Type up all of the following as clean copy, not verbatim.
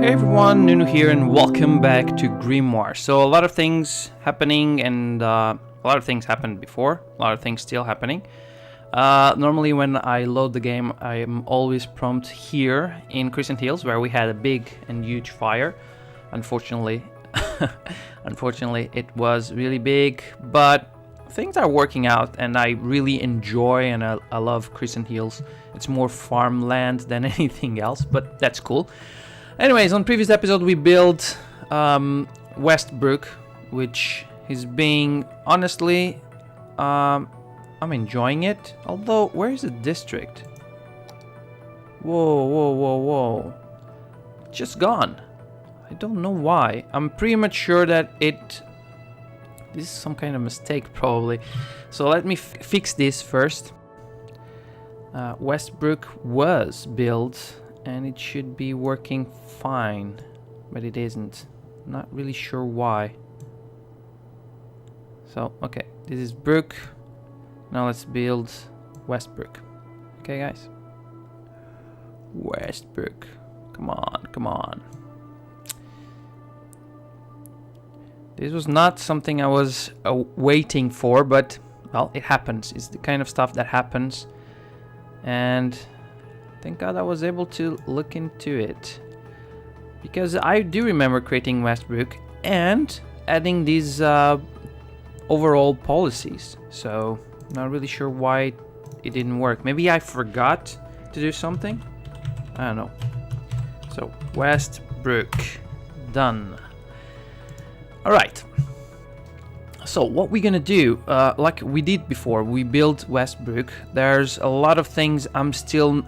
Hey everyone, Nunu here and welcome back to Grimoire. So a lot of things happening and a lot of things happened before, a lot of things still happening. Normally when I load the game I am always prompt here in Crescent Hills where we had a big and huge fire. Unfortunately, it was really big, but things are working out and I really enjoy and I love Crescent Hills. It's more farmland than anything else, but that's cool. Anyways, on previous episode we built West Brook, which is being, honestly, I'm enjoying it. Although, where is the district? Whoa. Just gone. I don't know why. I'm pretty much sure that this is some kind of mistake probably. So let me fix this first. West Brook was built and it should be working fine, but it isn't. Not really sure why. So, okay, this is Brook. Now let's build West Brook. Okay, guys. West Brook. Come on. This was not something I was waiting for, but, well, it happens. It's the kind of stuff that happens. And thank God I was able to look into it, because I do remember creating West Brook and adding these overall policies. So not really sure why it didn't work. Maybe I forgot to do something. I don't know. So West Brook done. All right. So what we're gonna do, like we did before, we built West Brook. There's a lot of things I'm still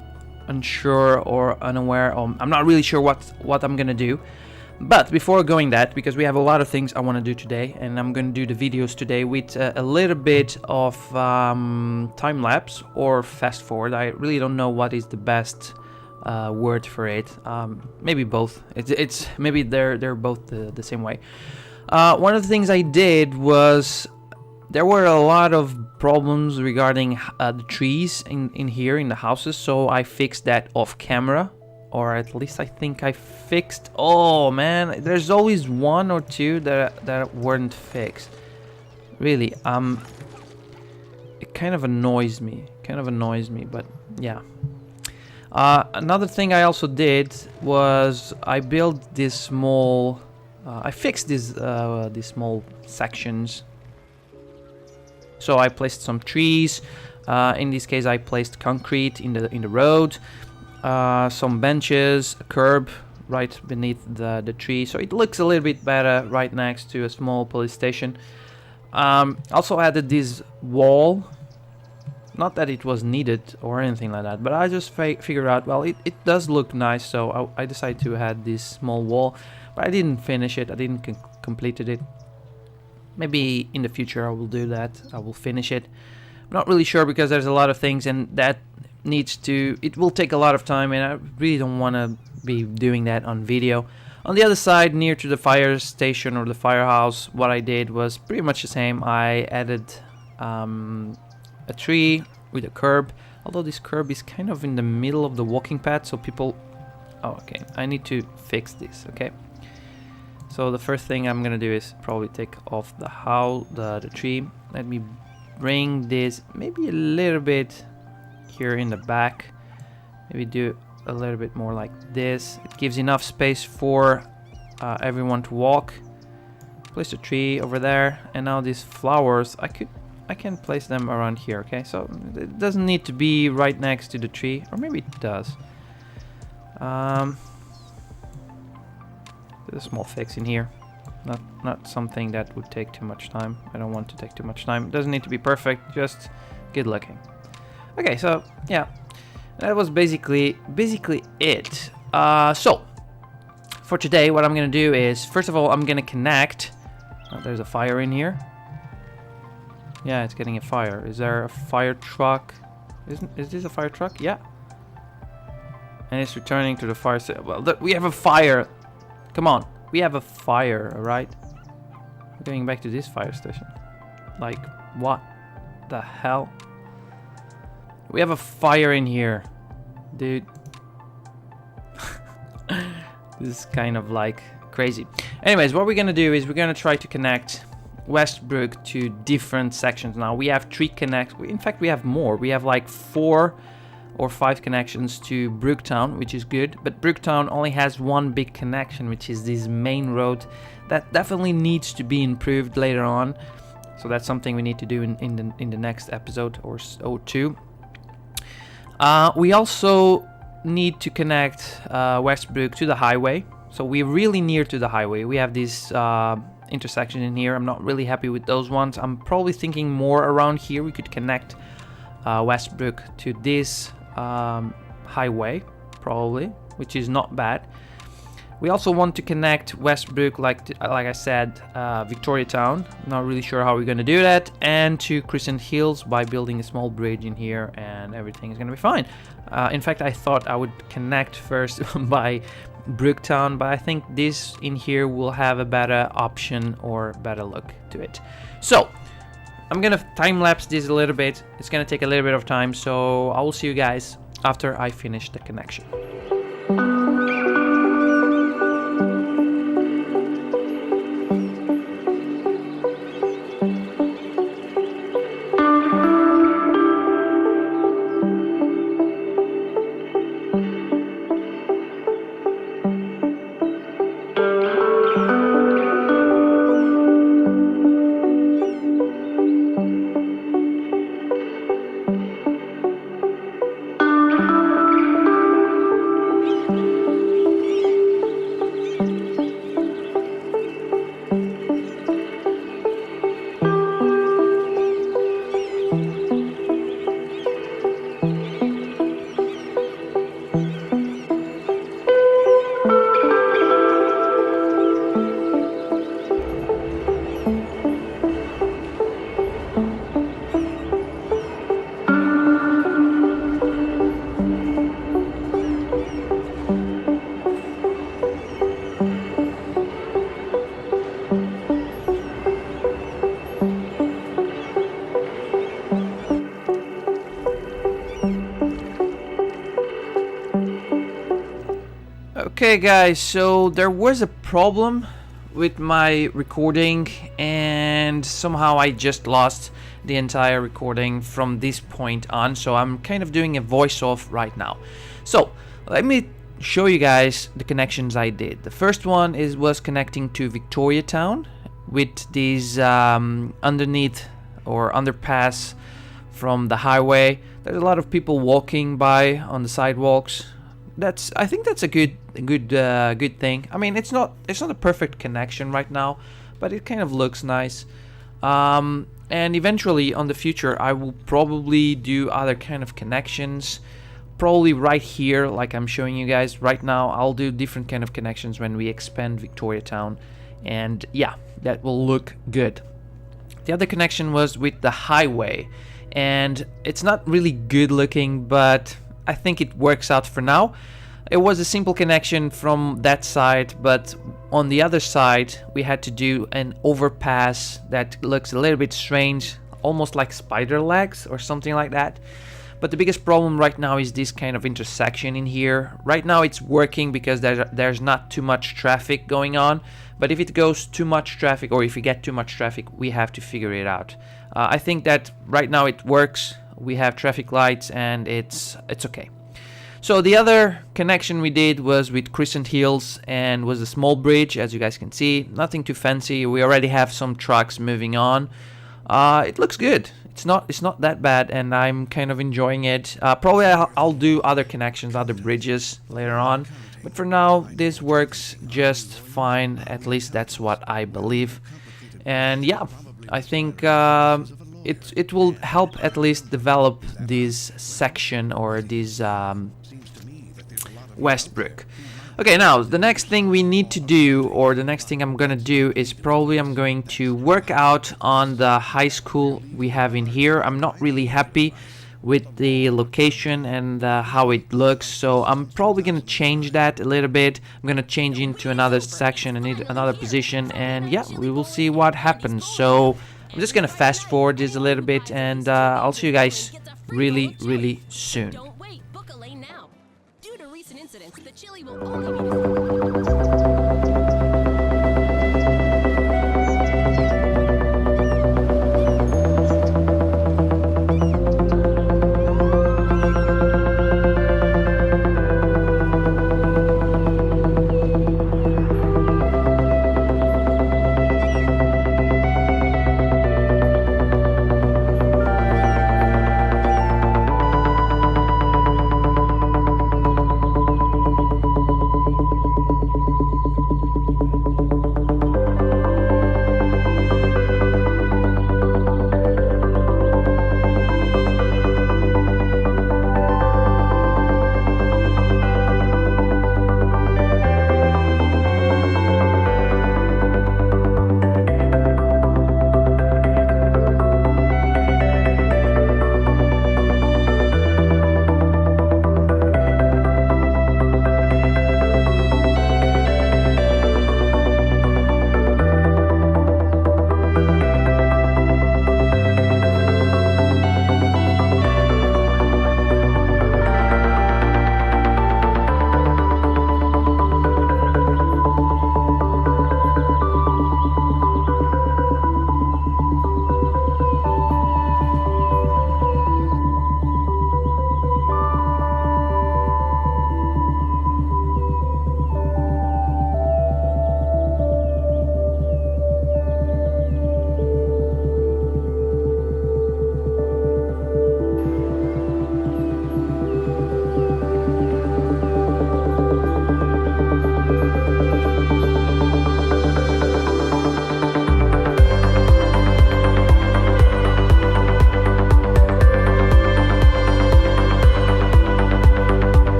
unsure or unaware of. I'm not really sure what I'm gonna do, but before going that, because we have a lot of things I want to do today, and I'm gonna do the videos today with a little bit of time lapse or fast forward. I really don't know what is the best word for it. Maybe both. It's maybe they're both the same way. One of the things I did was there were a lot of problems regarding the trees in here in the houses, so I fixed that off camera, or at least I think I fixed. Oh man, there's always one or two that weren't fixed. Really, it kind of annoys me. But yeah. Another thing I also did was I built this small. I fixed these small sections. So I placed some trees. In this case, I placed concrete in the road, some benches, a curb right beneath the tree, so it looks a little bit better right next to a small police station. Also added this wall. Not that it was needed or anything like that, but I just figured out, well, it does look nice, so I decided to add this small wall. But I didn't finish it. I didn't complete it. Maybe in the future I will do that. I will finish it. I'm not really sure because there's a lot of things and that it will take a lot of time, and I really don't want to be doing that on video. On the other side, near to the fire station or the firehouse, what I did was pretty much the same. I added a tree with a curb, although this curb is kind of in the middle of the walking path, so people... Oh, okay, I need to fix this, okay? So the first thing I'm gonna do is probably take off the tree. Let me bring this maybe a little bit here in the back. Maybe do a little bit more like this. It gives enough space for everyone to walk. Place the tree over there, and now these flowers I can place them around here. Okay, so it doesn't need to be right next to the tree, or maybe it does. There's a small fix in here, not something that would take too much time. I don't want to take too much time. It doesn't need to be perfect, just good looking. Okay, so yeah, that was basically it. So for today, what I'm gonna do is, first of all, I'm gonna connect. Oh, there's a fire in here. Yeah, it's getting a fire. Is there a fire truck? Is this a fire truck? Yeah. And it's returning to the fire station. Well, we have a fire. Come on, we have a fire, alright? We're going back to this fire station. Like, what the hell? We have a fire in here. Dude. This is kind of like crazy. Anyways, what we're gonna do is we're gonna try to connect West Brook to different sections. Now we have 3 connects. In fact, we have more. We have like 4 or 5 connections to Brooktown, which is good. But Brooktown only has one big connection, which is this main road that definitely needs to be improved later on. So that's something we need to do in the next episode or two. We also need to connect West Brook to the highway. So we're really near to the highway. We have this intersection in here. I'm not really happy with those ones. I'm probably thinking more around here. We could connect West Brook to this highway, probably, which is not bad. We also want to connect West Brook, like I said, Victoria Town. Not really sure how we're going to do that, and to Crescent Hills by building a small bridge in here, and everything is going to be fine. In fact, I thought I would connect first by Brooktown, but I think this in here will have a better option or better look to it. So I'm gonna time-lapse this a little bit. It's gonna take a little bit of time, so I will see you guys after I finish the connection. Okay guys, so there was a problem with my recording and somehow I just lost the entire recording from this point on, so I'm kind of doing a voice off right now. So let me show you guys the connections I did. The first one was connecting to Victoria Town with these underneath or underpass from the highway. There's a lot of people walking by on the sidewalks. I think that's a good thing. I mean, it's not a perfect connection right now, but it kind of looks nice. And eventually, on the future, I will probably do other kind of connections. Probably right here, like I'm showing you guys right now. I'll do different kind of connections when we expand Victoria Town, and yeah, that will look good. The other connection was with the highway, and it's not really good looking, but I think it works out for now. It was a simple connection from that side, but on the other side we had to do an overpass that looks a little bit strange, almost like spider legs or something like that. But the biggest problem right now is this kind of intersection in here. Right now it's working because there's not too much traffic going on, but if it goes too much traffic, or if we get too much traffic, we have to figure it out. I think that right now it works. We have traffic lights and it's okay. So the other connection we did was with Crescent Hills and was a small bridge, as you guys can see. Nothing too fancy. We already have some trucks moving on. It looks good. It's not that bad, and I'm kind of enjoying it. Probably I'll do other connections, other bridges later on. But for now, this works just fine. At least that's what I believe. And yeah, I think it will help at least develop this section or this West Brook. Okay, now the next thing we need to do, or the next thing I'm gonna do, is probably I'm going to work out on the high school we have in here. I'm not really happy with the location and how it looks, so I'm probably gonna change that a little bit. I'm gonna change into another section and another position, and yeah, we will see what happens. So I'm just gonna fast forward this a little bit, and I'll see you guys really soon. Don't wait, book a lane now. Due to recent incidents, the chili will only be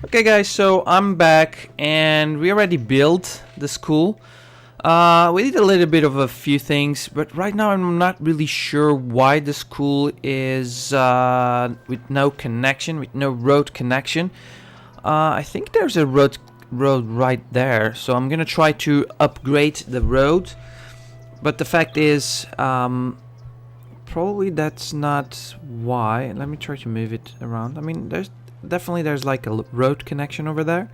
Okay guys, so I'm back and we already built the school. We did a little bit of a few things, but right now I'm not really sure why the school is with no connection, with no road connection. I think there's a road right there, so I'm gonna try to upgrade the road. But the fact is, probably that's not why. Let me try to move it around. I mean, there's like a road connection over there,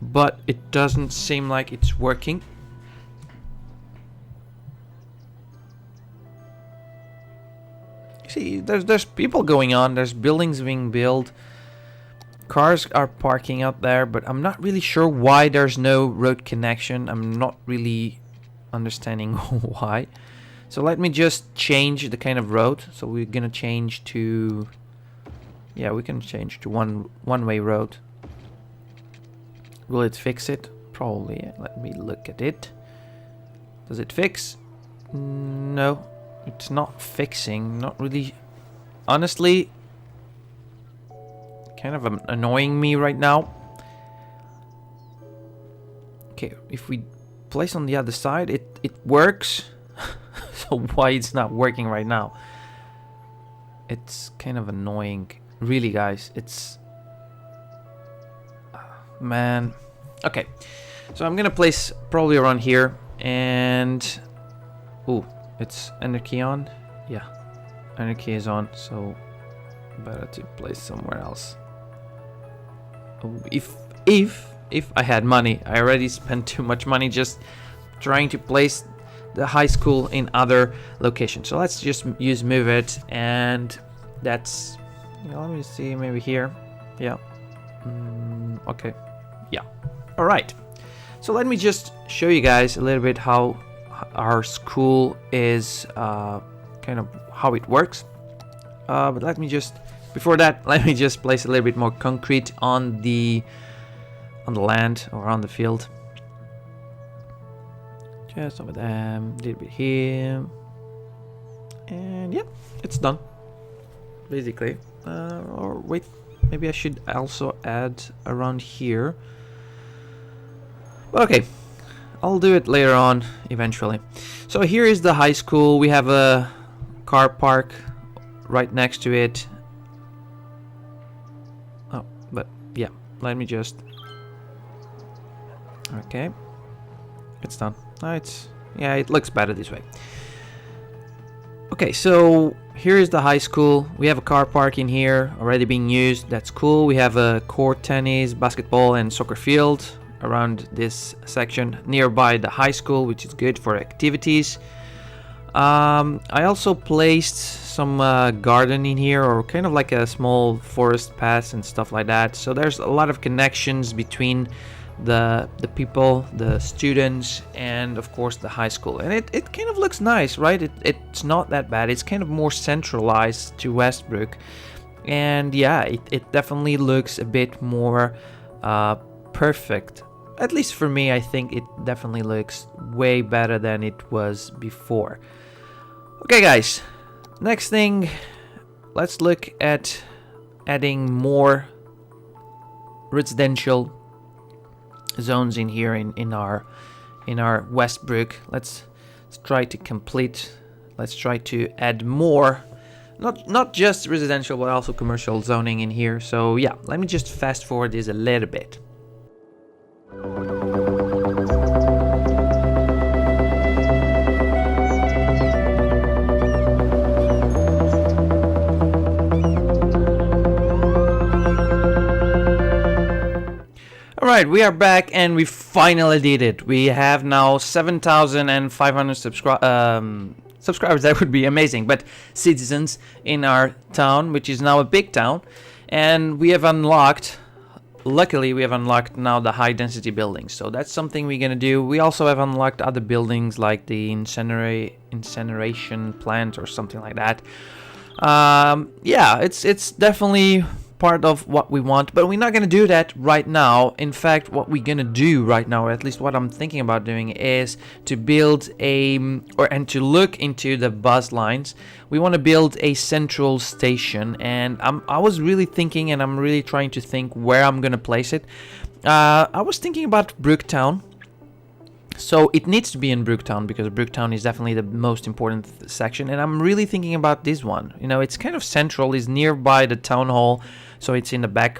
but it doesn't seem like it's working. See, there's people going on, there's buildings being built, cars are parking out there, but I'm not really sure why there's no road connection. I'm not really understanding why. So let me just change the kind of road. So we're gonna change to, yeah, we can change to one-way road. Will it fix it? Probably. Let me look at it. Does it fix? No, it's not fixing. Not really. Honestly, kind of annoying me right now. Okay, if we place on the other side, it works. So why it's not working right now? It's kind of annoying. Really, guys, it's... man. Okay, so I'm gonna place probably around here, and... ooh, it's anarchy on? Yeah, anarchy is on, so better to place somewhere else. If I had money. I already spent too much money just trying to place the high school in other locations. So let's just use move it, and that's... yeah, let me see, maybe here. Yeah. Okay. Yeah. All right. So let me just show you guys a little bit how our school is, kind of how it works. But let me just, before that, let me just place a little bit more concrete on the land or on the field. Just over there, a little bit here, and yeah, it's done. Basically. Or wait, maybe I should also add around here. Okay, I'll do it later on eventually. So here is the high school. We have a car park right next to it. Oh, but yeah, let me just... okay, it's done. Yeah, it looks better this way. Okay, so here is the high school. We have a car park in here already being used. That's cool. We have a court, tennis, basketball, and soccer field around this section nearby the high school, which is good for activities. I also placed some garden in here, or kind of like a small forest path and stuff like that. So there's a lot of connections between the people, the students, and of course the high school, and it kind of looks nice, right? It's not that bad. It's kind of more centralized to West Brook, and yeah, it definitely looks a bit more perfect. At least for me, I think it definitely looks way better than it was before. Okay guys, next thing, let's look at adding more residential zones in here in our West Brook. Let's try to complete. Let's try to add more, not just residential but also commercial zoning in here. So yeah, let me just fast forward this a little bit. Alright, we are back and we finally did it. We have now 7,500 subscribers. That would be amazing. But citizens in our town, which is now a big town. And we have unlocked, luckily we have unlocked now the high density buildings. So that's something we're gonna do. We also have unlocked other buildings like the incineration plant or something like that. Yeah, it's definitely part of what we want, but we're not going to do that right now. In fact, what we're going to do right now, or at least what I'm thinking about doing, is to build and to look into the bus lines. We want to build a central station, and I was really thinking, and I'm really trying to think where I'm going to place it. I was thinking about Brooktown. So it needs to be in Brooktown because Brooktown is definitely the most important section, and I'm really thinking about this one. You know, it's kind of central, it's nearby the town hall, so it's in the back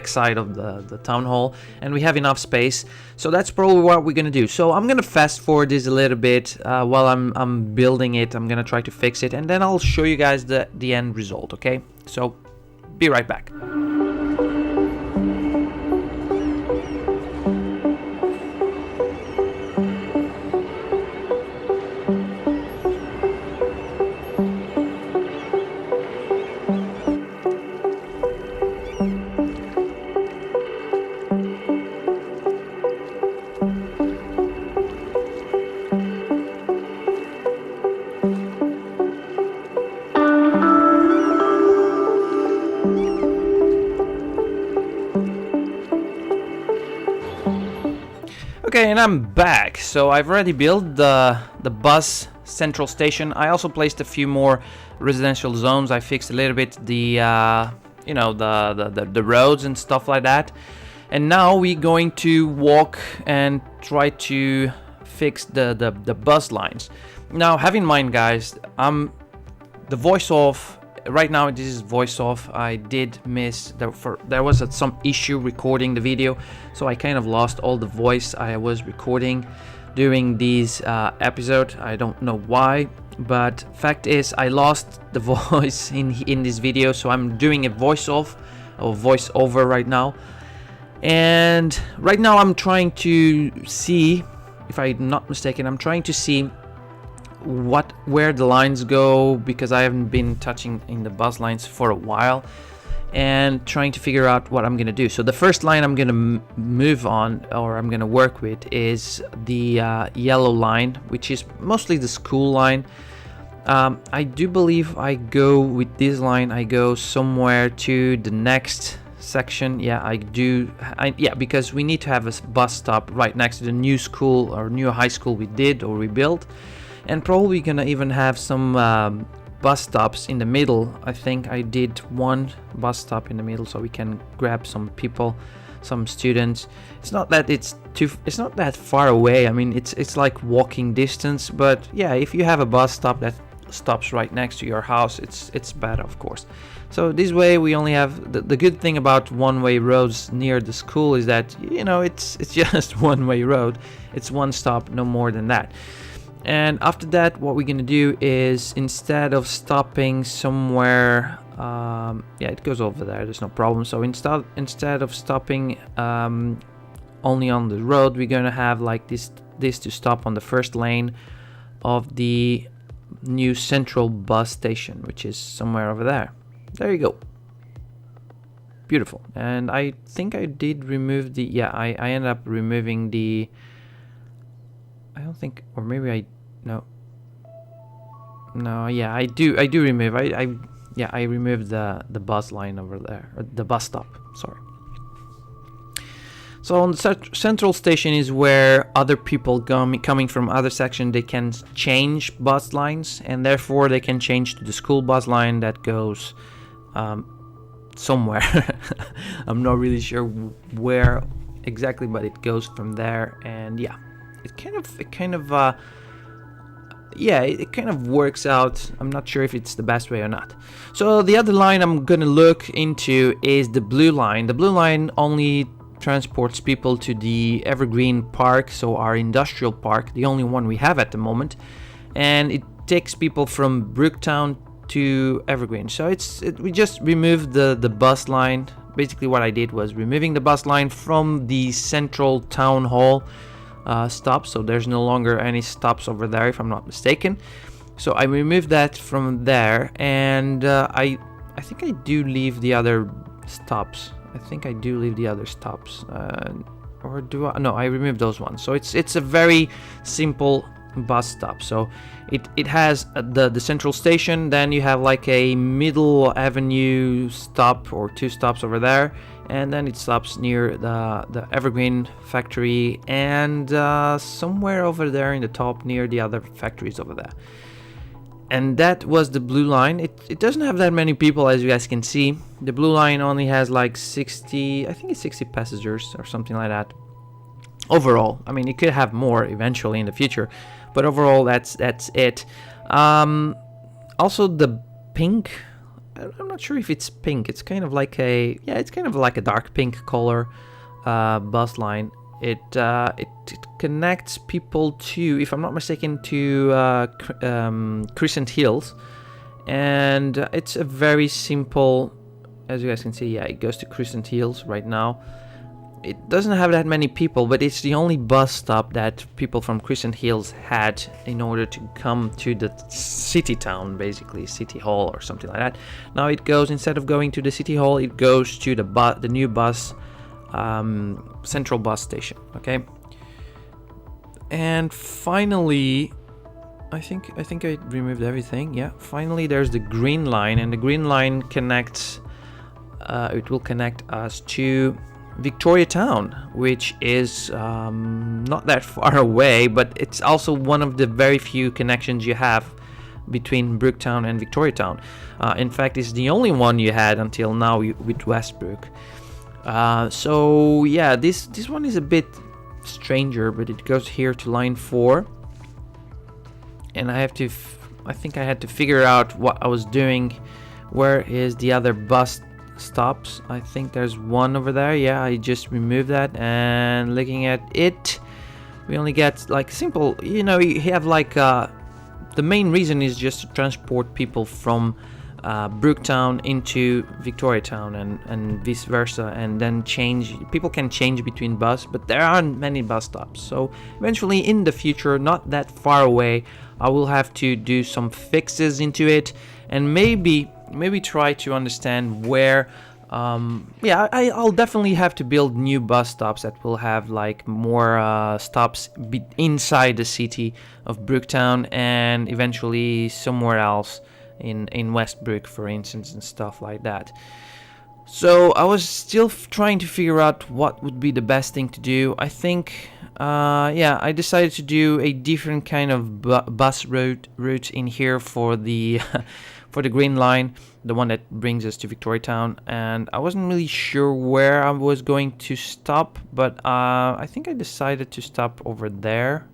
side of the town hall, and we have enough space. So that's probably what we're gonna do. So I'm gonna fast forward this a little bit while I'm building it. I'm gonna try to fix it, and then I'll show you guys the end result. Okay? So be right back. Okay, and I'm back. So I've already built the bus central station. I also placed a few more residential zones. I fixed a little bit the the roads and stuff like that. And now we're going to walk and try to fix the bus lines. Now, have in mind, guys, the voice off. Right now this is voice off. I did miss there was some issue recording the video, so I kind of lost all the voice I was recording during these episode. I don't know why, but fact is I lost the voice in this video, so I'm doing a voice off or voice over right now. And right now I'm trying to see, if I'm not mistaken, I'm trying to see where the lines go, because I haven't been touching in the bus lines for a while, and trying to figure out what I'm gonna do. So the first line I'm gonna move on, or I'm gonna work with, is the yellow line, which is mostly the school line. I do believe I go with this line, I go somewhere to the next section. Yeah, I do. Yeah, because we need to have a bus stop right next to the new school or new high school we did or we built. And probably gonna even have some bus stops in the middle. I think I did one bus stop in the middle so we can grab some people, some students. It's not that it's not that far away. I mean, it's like walking distance, but yeah, if you have a bus stop that stops right next to your house, it's better, of course. So this way we only have the good thing about one-way roads near the school is that, you know, it's just one-way road. It's one stop, no more than that. And after that, what we're gonna do is, instead of stopping somewhere, yeah, it goes over there, there's no problem. So instead of stopping only on the road, we're gonna have like this to stop on the first lane of the new central bus station, which is somewhere over there. There you go. Beautiful. And I think I did remove the, yeah, I ended up removing the, I don't think, or maybe no, yeah, I do remove, I removed the bus line over there, or the bus stop, sorry. So on the central station is where other people coming from other section, they can change bus lines, and therefore they can change to the school bus line that goes somewhere. I'm not really sure where exactly, but it goes from there, and yeah. It kind of works out. I'm not sure if it's the best way or not. So the other line I'm gonna look into is the blue line. The blue line only transports people to the Evergreen Park, so our industrial park, the only one we have at the moment, and it takes people from Brooktown to Evergreen. So we just removed the bus line. Basically what I did was removing the bus line from the central town hall stops, so there's no longer any stops over there, if I'm not mistaken. So I removed that from there, and I think I do leave the other stops. Or do I? No, I removed those ones. So it's a very simple bus stop. So it has the central station, then you have like a middle avenue stop or 2 stops over there, and then it stops near the Evergreen factory and somewhere over there in the top near the other factories over there. And that was the blue line. It doesn't have that many people, as you guys can see. The blue line only has like 60, I think it's 60 passengers or something like that. Overall, I mean, it could have more eventually in the future, but overall, that's it. Also, the pink, I'm not sure if it's pink. It's kind of like it's kind of like a dark pink color bus line. It connects people to, if I'm not mistaken, to Crescent Hills, and it's a very simple, as you guys can see, yeah, it goes to Crescent Hills right now. It doesn't have that many people, but it's the only bus stop that people from Crescent Hills had in order to come to the city town, basically city hall or something like that. Now it goes, instead of going to the city hall, it goes to the new bus central bus station. Okay, and finally, I think I removed everything. Yeah, finally there's the green line, and the green line connects. It will connect us to Victoria Town, which is not that far away, but it's also one of the very few connections you have between Brooktown and Victoria Town. In fact, it's the only one you had until now with West Brook. So yeah, this one is a bit stranger, but it goes here to line 4, and I think I had to figure out what I was doing. Where is the other bus stops? I think there's one over there. Yeah, I just removed that, and looking at it, we only get like simple, you have like the main reason is just to transport people from Brooktown into Victoria Town and vice versa, and then people can change between bus, but there aren't many bus stops. So eventually in the future, not that far away, I will have to do some fixes into it, and maybe try to understand where I'll definitely have to build new bus stops that will have like more stops inside the city of Brooktown, and eventually somewhere else in West Brook, for instance, and stuff like that. So I was still trying to figure out what would be the best thing to do. I think I decided to do a different kind of bus route in here for the for the green line, the one that brings us to Victoria Town, and I wasn't really sure where I was going to stop, but I think I decided to stop over there.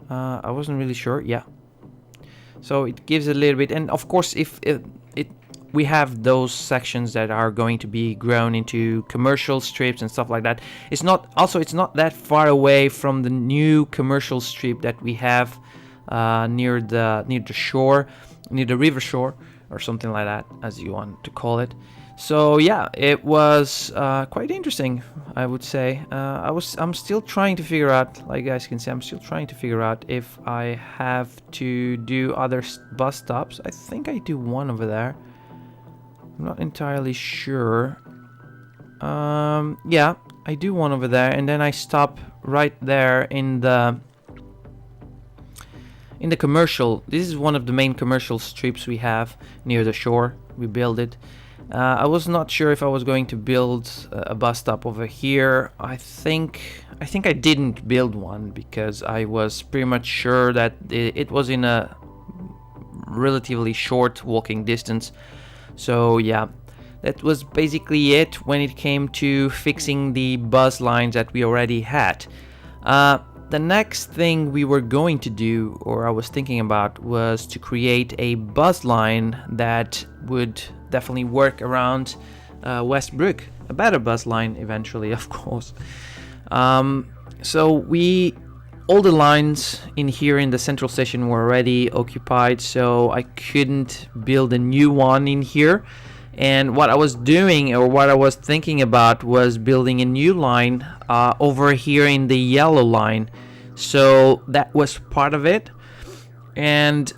I wasn't really sure. Yeah, so it gives a little bit, and of course if we have those sections that are going to be grown into commercial strips and stuff like that. It's not that far away from the new commercial strip that we have near the shore, near the river shore, or something like that, as you want to call it. So yeah, it was quite interesting, I would say. I'm still trying to figure out, like you guys can see, I'm still trying to figure out if I have to do other bus stops. I think I do one over there. I'm not entirely sure. Yeah, I do one over there, and then I stop right there in the commercial. This is one of the main commercial strips we have near the shore. We build it. I was not sure if I was going to build a bus stop over here. I think I didn't build one because I was pretty much sure that it was in a relatively short walking distance. So yeah, that was basically it when it came to fixing the bus lines that we already had. The next thing we were going to do, or I was thinking about, was to create a bus line that would definitely work around West Brook. A better bus line eventually, of course. So all the lines in here in the central station were already occupied, so I couldn't build a new one in here. And what I was doing, or what I was thinking about, was building a new line over here in the yellow line. So that was part of it. And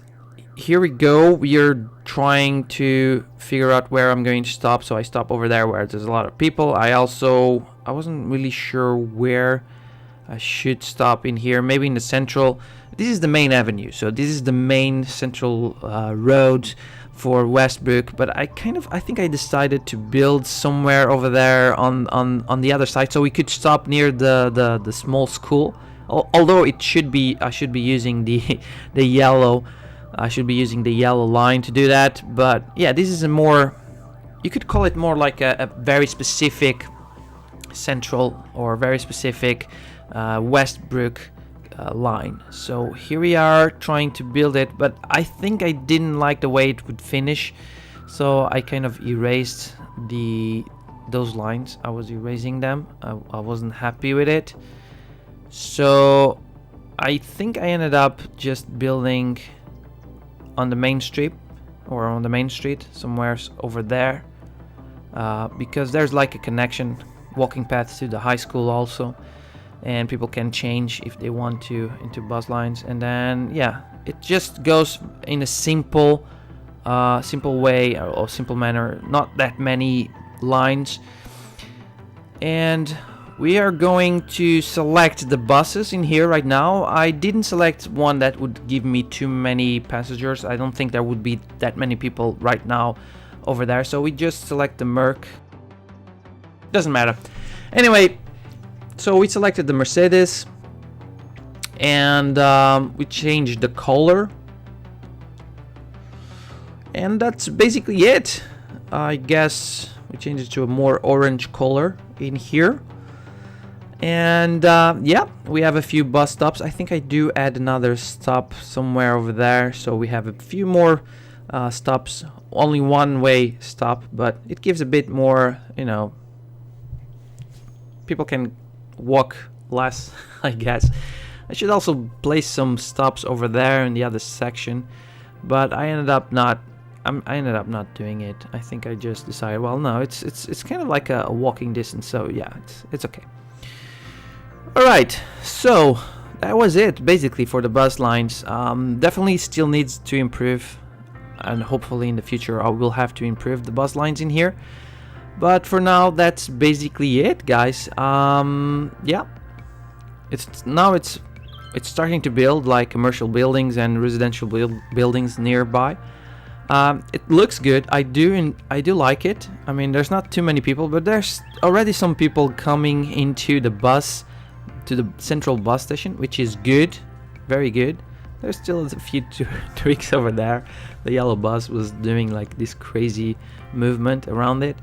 here we go. We are trying to figure out where I'm going to stop. So I stop over there where there's a lot of people. I wasn't really sure where I should stop in here. Maybe in the central this is the main avenue, so this is the main central road for West Brook, but I think I decided to build somewhere over there on the other side, so we could stop near the small school. Although I should be using the yellow, I should be using the yellow line to do that. But yeah, this is a more, you could call it more like a very specific central or very specific West Brook line. So here we are trying to build it, but I think I didn't like the way it would finish, so I kind of erased those lines. I was erasing them. I wasn't happy with it, so I think I ended up just building on the main street, or on the main street somewhere over there, because there's like a connection walking path to the high school also, and people can change if they want to into bus lines. And then yeah, it just goes in a simple way or simple manner, not that many lines. And we are going to select the buses in here right now. I didn't select one that would give me too many passengers. I don't think there would be that many people right now over there, so we just select the Merc. Doesn't matter. Anyway, so we selected the Mercedes, and we changed the color, and that's basically it. I guess we changed it to a more orange color in here. And yeah, we have a few bus stops. I think I do add another stop somewhere over there, so we have a few more stops. Only one way stop, but it gives a bit more, you know, people can walk less, I guess. I should also place some stops over there in the other section, but I ended up not doing it. I think I just decided, well, no, it's kind of like a walking distance, so yeah, it's okay. All right, so that was it basically for the bus lines. Definitely still needs to improve, and hopefully in the future I will have to improve the bus lines in here. But for now, that's basically it, guys. Yeah, it's starting to build like commercial buildings and residential buildings nearby. It looks good. I do like it. I mean, there's not too many people, but there's already some people coming into the bus, to the central bus station, which is good, very good. There's still a few tweaks over there. The yellow bus was doing like this crazy movement around it.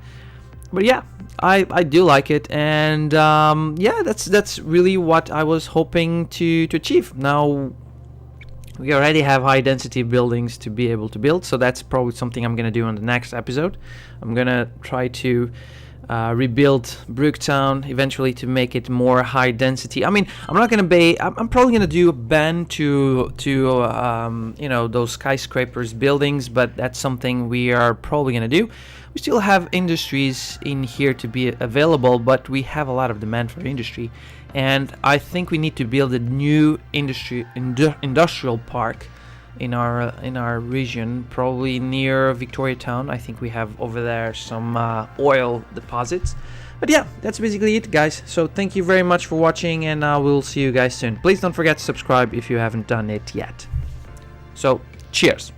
But yeah, I do like it, and yeah, that's really what I was hoping to achieve. Now we already have high density buildings to be able to build, so that's probably something I'm gonna do on the next episode. I'm gonna try to rebuild Brooktown eventually to make it more high density. I mean, I'm probably gonna do a ban to you know, those skyscrapers buildings, but that's something we are probably gonna do. We still have industries in here to be available, but we have a lot of demand for industry, and I think we need to build a new industrial park in our region, probably near Victoria Town. I think we have over there some oil deposits. But yeah, that's basically it, guys. So thank you very much for watching, and we'll see you guys soon. Please don't forget to subscribe if you haven't done it yet. So cheers.